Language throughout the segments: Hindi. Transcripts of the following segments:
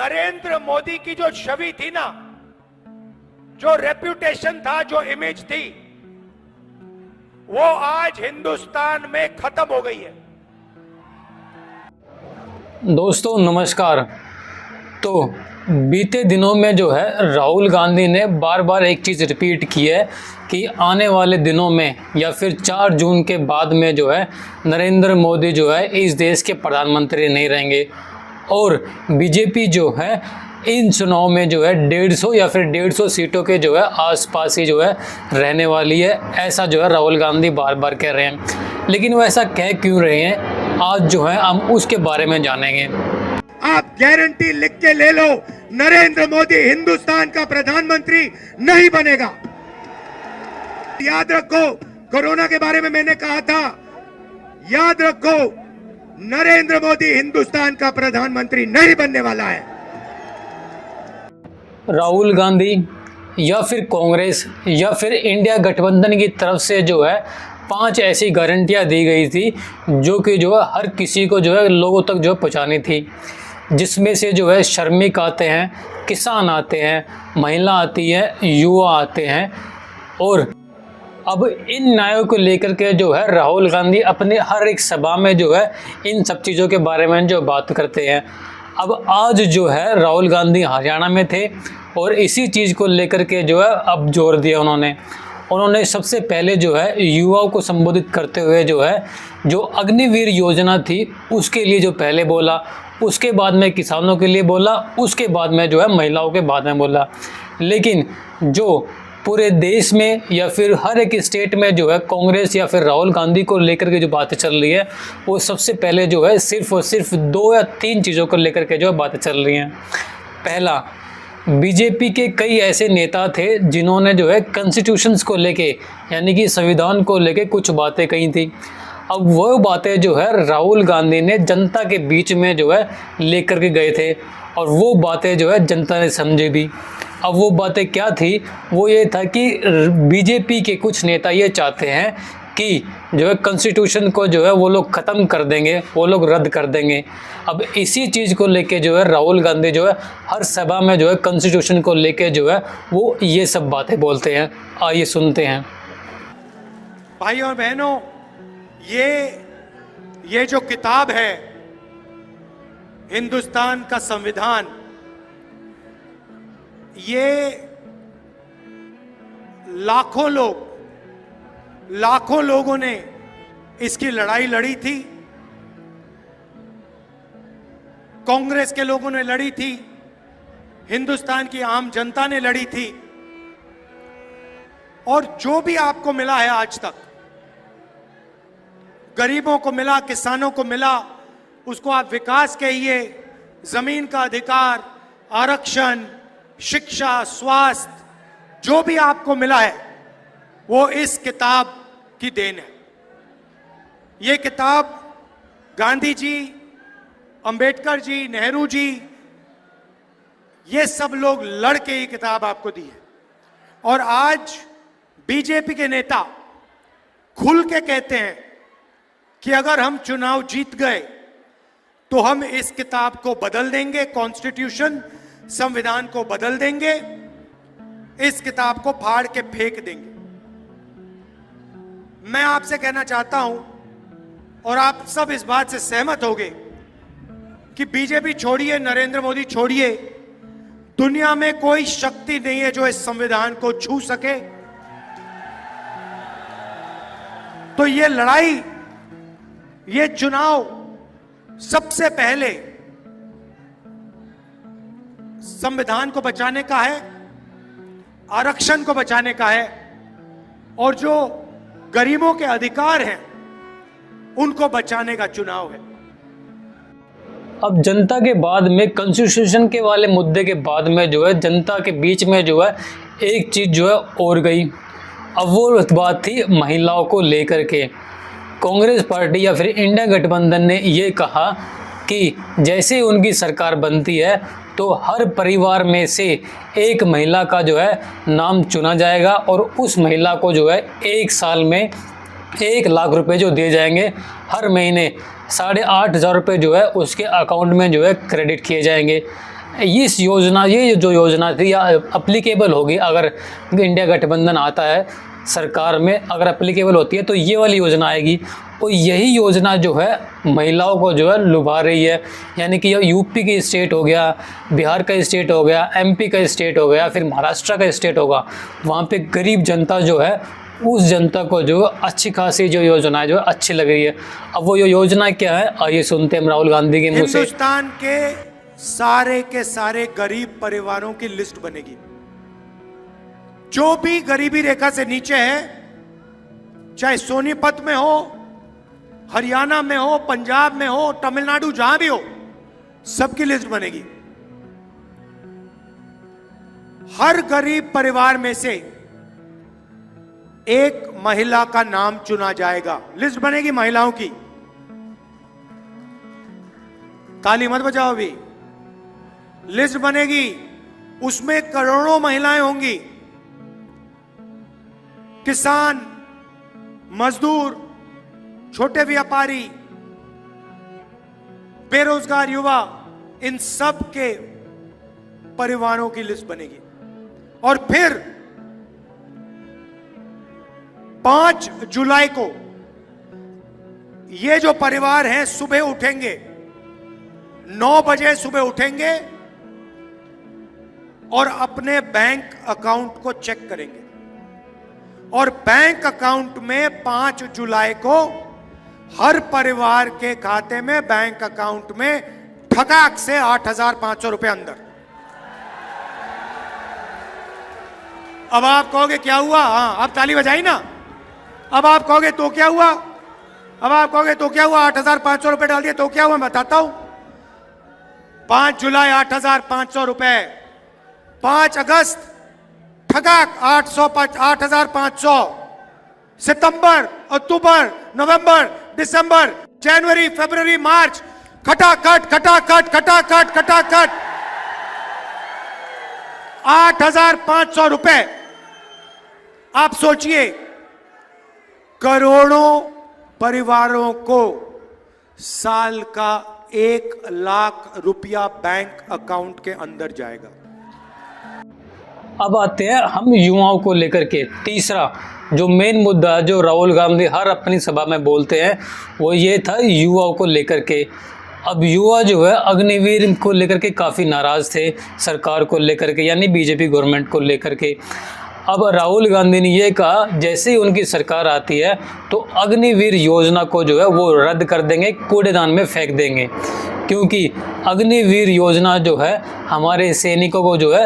नरेंद्र मोदी की जो छवि थी ना, जो रेप्यूटेशन था, जो इमेज थी, वो आज हिंदुस्तान में खत्म हो गई है। दोस्तों नमस्कार। तो बीते दिनों में जो है राहुल गांधी ने बार बार एक चीज़ रिपीट की है कि आने वाले दिनों में या फिर 4 जून के बाद में जो है नरेंद्र मोदी जो है इस देश के प्रधानमंत्री नहीं रहेंगे और बीजेपी जो है इन चुनाव में जो है 150 या फिर 150 सीटों के जो है आसपास ही जो है रहने वाली है। ऐसा जो है राहुल गांधी बार बार कह रहे हैं, लेकिन वो ऐसा कह क्यों रहे हैं आज जो है हम उसके बारे में जानेंगे। आप गारंटी लिख के ले लो, नरेंद्र मोदी हिंदुस्तान का प्रधानमंत्री नहीं बनेगा। याद रखो, कोरोना के बारे में मैंने कहा था, याद रखो, नरेंद्र मोदी हिंदुस्तान का प्रधानमंत्री नहीं बनने वाला है। राहुल गांधी या फिर कांग्रेस या फिर इंडिया गठबंधन की तरफ से जो है 5 ऐसी गारंटियां दी गई थी जो कि जो है हर किसी को जो है लोगों तक जो है पहुँचानी थी, जिसमें से जो है श्रमिक आते हैं, किसान आते हैं, महिला आती है, युवा आते हैं। और अब इन न्यायों को लेकर के जो है राहुल गांधी अपने हर एक सभा में जो है इन सब चीज़ों के बारे में जो बात करते हैं। अब आज जो है राहुल गांधी हरियाणा में थे और इसी चीज़ को लेकर के जो है अब जोर दिया उन्होंने सबसे पहले जो है युवाओं को संबोधित करते हुए जो है जो अग्निवीर योजना थी उसके लिए जो पहले बोला, उसके बाद में किसानों के लिए बोला, उसके बाद में जो है महिलाओं के बाद में बोला। लेकिन जो पूरे देश में या फिर हर एक स्टेट में जो है कांग्रेस या फिर राहुल गांधी को लेकर के जो बातें चल रही है वो सबसे पहले जो है सिर्फ और सिर्फ 2 या 3 चीज़ों को लेकर के जो है बातें चल रही हैं। पहला, बीजेपी के कई ऐसे नेता थे जिन्होंने जो है कॉन्स्टिट्यूशंस को लेके यानी कि संविधान को लेके कुछ बातें कही थी। अब वो बातें जो है राहुल गांधी ने जनता के बीच में जो है लेकर के गए थे और वो बातें जो है जनता ने समझी भी। अब वो बातें क्या थी, वो ये था कि बीजेपी के कुछ नेता ये चाहते हैं कि जो है कॉन्स्टिट्यूशन को जो है वो लोग ख़त्म कर देंगे, वो लोग रद्द कर देंगे। अब इसी चीज़ को लेके जो है राहुल गांधी जो है हर सभा में जो है कॉन्स्टिट्यूशन को लेके जो है वो ये सब बातें बोलते हैं। आइए सुनते हैं। भाइयों और बहनों, ये जो किताब है हिंदुस्तान का संविधान, ये लाखों लोगों ने इसकी लड़ाई लड़ी थी। कांग्रेस के लोगों ने लड़ी थी, हिंदुस्तान की आम जनता ने लड़ी थी। और जो भी आपको मिला है आज तक, गरीबों को मिला, किसानों को मिला, उसको आप विकास कहिए, जमीन का अधिकार, आरक्षण, शिक्षा, स्वास्थ्य, जो भी आपको मिला है वो इस किताब की देन है। ये किताब गांधी जी, अंबेडकर जी, नेहरू जी, ये सब लोग लड़ के ये किताब आपको दी है। और आज बीजेपी के नेता खुल के कहते हैं कि अगर हम चुनाव जीत गए तो हम इस किताब को बदल देंगे, कॉन्स्टिट्यूशन, संविधान को बदल देंगे, इस किताब को फाड़ के फेंक देंगे। मैं आपसे कहना चाहता हूं और आप सब इस बात से सहमत होंगे कि बीजेपी छोड़िए, नरेंद्र मोदी छोड़िए, दुनिया में कोई शक्ति नहीं है जो इस संविधान को छू सके। तो ये लड़ाई, ये चुनाव सबसे पहले संविधान को बचाने का है, आरक्षण को बचाने का है और जो गरीबों के अधिकार हैं उनको बचाने का चुनाव है। अब जनता के बाद में कॉन्स्टिट्यूशन के वाले मुद्दे के बाद में जो है जनता के बीच में जो है एक चीज़ जो है और गई। अब वो बात थी महिलाओं को लेकर के। कांग्रेस पार्टी या फिर इंडिया गठबंधन ने ये कहा कि जैसे उनकी सरकार बनती है तो हर परिवार में से एक महिला का जो है नाम चुना जाएगा और उस महिला को जो है 1 साल में 1 लाख रुपए जो दिए जाएंगे, हर महीने 8,500 रुपये जो है उसके अकाउंट में जो है क्रेडिट किए जाएंगे। इस योजना, ये जो योजना थी या अप्लीकेबल होगी अगर इंडिया गठबंधन आता है सरकार में, अगर अप्लीकेबल होती है तो ये वाली योजना आएगी। और यही योजना जो है महिलाओं को जो है लुभा रही है। यानी कि यूपी की स्टेट हो गया, बिहार का स्टेट हो गया, एमपी का स्टेट हो गया, फिर महाराष्ट्र का स्टेट होगा, वहाँ पे गरीब जनता जो है, उस जनता को जो अच्छी खासी जो योजना है जो अच्छी लग रही है। अब वो योजना क्या है, आइए सुनते हैं राहुल गांधी के मुंह से। हिंदुस्तान के सारे गरीब परिवारों की लिस्ट बनेगी। जो भी गरीबी रेखा से नीचे है, चाहे सोनीपत में हो, हरियाणा में हो, पंजाब में हो, तमिलनाडु, जहां भी हो, सबकी लिस्ट बनेगी। हर गरीब परिवार में से एक महिला का नाम चुना जाएगा। लिस्ट बनेगी महिलाओं की। ताली मत बजाओ अभी। लिस्ट बनेगी, उसमें करोड़ों महिलाएं होंगी। किसान, मजदूर, छोटे व्यापारी, बेरोजगार युवा, इन सब के परिवारों की लिस्ट बनेगी। और फिर 5 जुलाई को ये जो परिवार हैं सुबह उठेंगे, 9 बजे सुबह उठेंगे और अपने बैंक अकाउंट को चेक करेंगे। और बैंक अकाउंट में 5 जुलाई को हर परिवार के खाते में, बैंक अकाउंट में ठगाक से 8,500 रुपए अंदर। अब आप कहोगे क्या हुआ? हाँ, अब ताली बजाई ना। अब आप कहोगे तो क्या हुआ? अब आप कहोगे तो क्या हुआ? 8,500 रुपए डाल दिए तो क्या हुआ? मैं बताता हूं। 5 जुलाई 8,500 रुपए, 5 अगस्त ठगाक 8,500, सितंबर, अक्टूबर, नवंबर, दिसंबर, जनवरी, फरवरी, मार्च, खटाखट खटाखट खटाखट खटाखट 8,500 रुपए। आप सोचिए, करोड़ों परिवारों को साल का 1 लाख रुपया बैंक अकाउंट के अंदर जाएगा। अब आते हैं हम युवाओं को लेकर के। तीसरा जो मेन मुद्दा जो राहुल गांधी हर अपनी सभा में बोलते हैं वो ये था युवाओं को लेकर के। अब युवा जो है अग्निवीर को लेकर के काफ़ी नाराज़ थे सरकार को लेकर के, यानी बीजेपी गवर्नमेंट को लेकर के। अब राहुल गांधी ने ये कहा जैसे ही उनकी सरकार आती है तो अग्निवीर योजना को जो है वो रद्द कर देंगे, कूड़ेदान में फेंक देंगे, क्योंकि अग्निवीर योजना जो है हमारे सैनिकों को जो है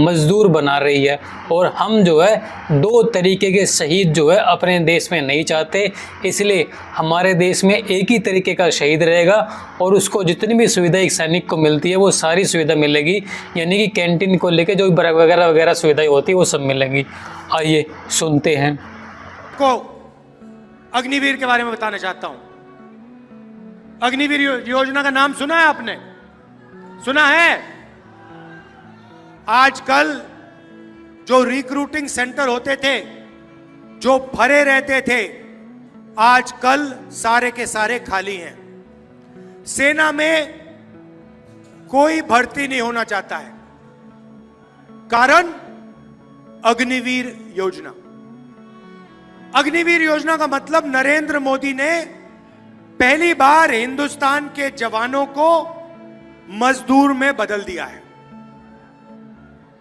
मजदूर बना रही है। और हम जो है 2 तरीके के शहीद जो है अपने देश में नहीं चाहते, इसलिए हमारे देश में एक ही तरीके का शहीद रहेगा और उसको जितनी भी सुविधा एक सैनिक को मिलती है वो सारी सुविधा मिलेगी, यानी कि कैंटीन को लेके जो वगैरह वगैरह सुविधाएं होती है वो सब मिलेंगी। आइए सुनते हैं। को अग्निवीर के बारे में बताना चाहता हूं। अग्निवीर योजना का नाम सुना है आपने? सुना है? आजकल जो रिक्रूटिंग सेंटर होते थे, जो भरे रहते थे, आजकल सारे के सारे खाली हैं। सेना में कोई भर्ती नहीं होना चाहता है। कारण अग्निवीर योजना। अग्निवीर योजना का मतलब नरेंद्र मोदी ने पहली बार हिंदुस्तान के जवानों को मजदूर में बदल दिया है।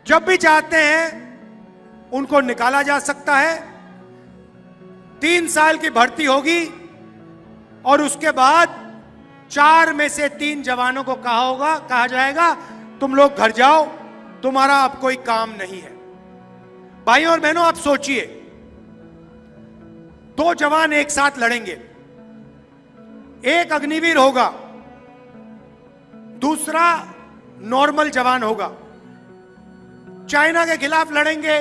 जब भी चाहते हैं उनको निकाला जा सकता है। 3 साल की भर्ती होगी और उसके बाद 4 में से 3 जवानों को कहा जाएगा तुम लोग घर जाओ, तुम्हारा अब कोई काम नहीं है। भाइयों और बहनों, आप सोचिए, 2 जवान एक साथ लड़ेंगे, एक अग्निवीर होगा, दूसरा नॉर्मल जवान होगा। चाइना के खिलाफ लड़ेंगे,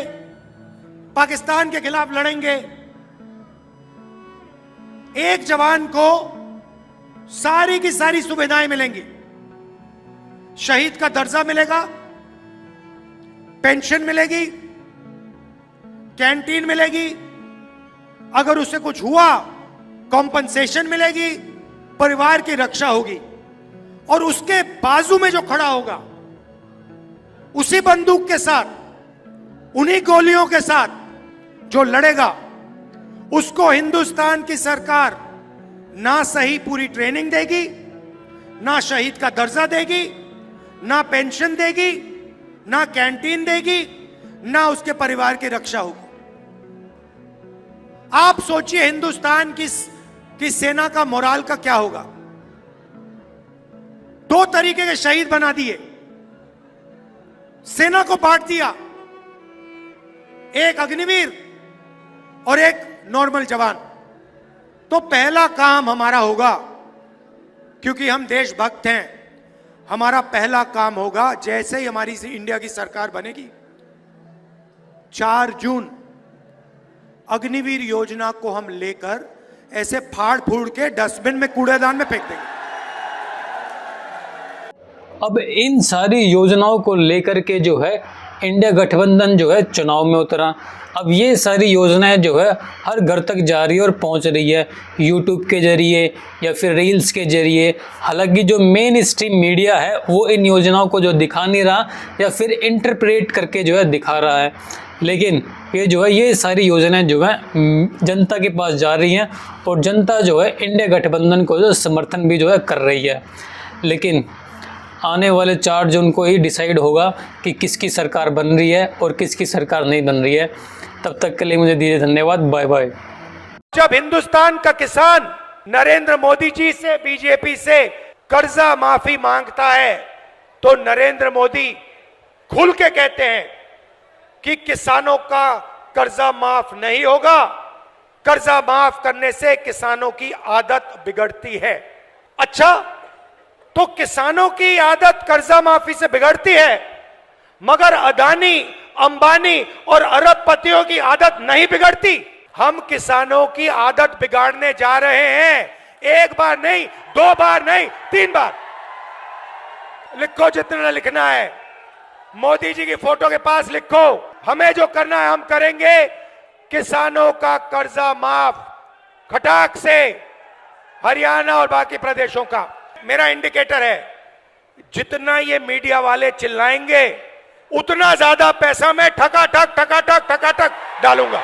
पाकिस्तान के खिलाफ लड़ेंगे। एक जवान को सारी की सारी सुविधाएं मिलेंगी। शहीद का दर्जा मिलेगा, पेंशन मिलेगी, कैंटीन मिलेगी, अगर उससे कुछ हुआ कॉम्पनसेशन मिलेगी, परिवार की रक्षा होगी। और उसके बाजू में जो खड़ा होगा उसी बंदूक के साथ, उन्हीं गोलियों के साथ जो लड़ेगा, उसको हिंदुस्तान की सरकार ना सही पूरी ट्रेनिंग देगी, ना शहीद का दर्जा देगी, ना पेंशन देगी, ना कैंटीन देगी, ना उसके परिवार की रक्षा होगी। आप सोचिए हिंदुस्तान की सेना का मोराल का क्या होगा। 2 तरीके के शहीद बना दिए, सेना को बांट दिया, एक अग्निवीर और एक नॉर्मल जवान। तो पहला काम हमारा होगा, क्योंकि हम देशभक्त हैं, हमारा पहला काम होगा, जैसे ही हमारी इंडिया की सरकार बनेगी, 4 जून अग्निवीर योजना को हम लेकर ऐसे फाड़ फूड़ के डस्टबिन में, कूड़ेदान में फेंक देंगे। अब इन सारी योजनाओं को लेकर के जो है इंडिया गठबंधन जो है चुनाव में उतरा। अब ये सारी योजनाएं जो है हर घर तक जा रही है और पहुंच रही है, यूट्यूब के जरिए या फिर रील्स के जरिए। हालांकि जो मेन स्ट्रीम मीडिया है वो इन योजनाओं को जो दिखा नहीं रहा या फिर इंटरप्रेट करके जो है दिखा रहा है, लेकिन ये जो है ये सारी योजनाएं जो है जनता के पास जा रही हैं और जनता जो है इंडिया गठबंधन को जो समर्थन भी जो है कर रही है। लेकिन आने वाले 4 जून को ही डिसाइड होगा कि किसकी सरकार बन रही है और किसकी सरकार नहीं बन रही है। तब तक के लिए मुझे दीजिए धन्यवाद, बाय बाय। जब हिंदुस्तान का किसान नरेंद्र मोदी जी से, बीजेपी से कर्जा माफी मांगता है, तो नरेंद्र मोदी खुल के कहते हैं कि किसानों का कर्जा माफ नहीं होगा, कर्जा माफ करने से किसानों की आदत बिगड़ती है। अच्छा, तो किसानों की आदत कर्जा माफी से बिगड़ती है, मगर अदानी, अंबानी और अरबपतियों की आदत नहीं बिगड़ती। हम किसानों की आदत बिगाड़ने जा रहे हैं। 1 बार नहीं, 2 बार नहीं, 3 बार। लिखो जितना लिखना है, मोदी जी की फोटो के पास लिखो। हमें जो करना है हम करेंगे। किसानों का कर्जा माफ खटाक से, हरियाणा और बाकी प्रदेशों का। मेरा इंडिकेटर है, जितना ये मीडिया वाले चिल्लाएंगे उतना ज्यादा पैसा मैं ठकाठक ठकाठक ठकाठक डालूंगा।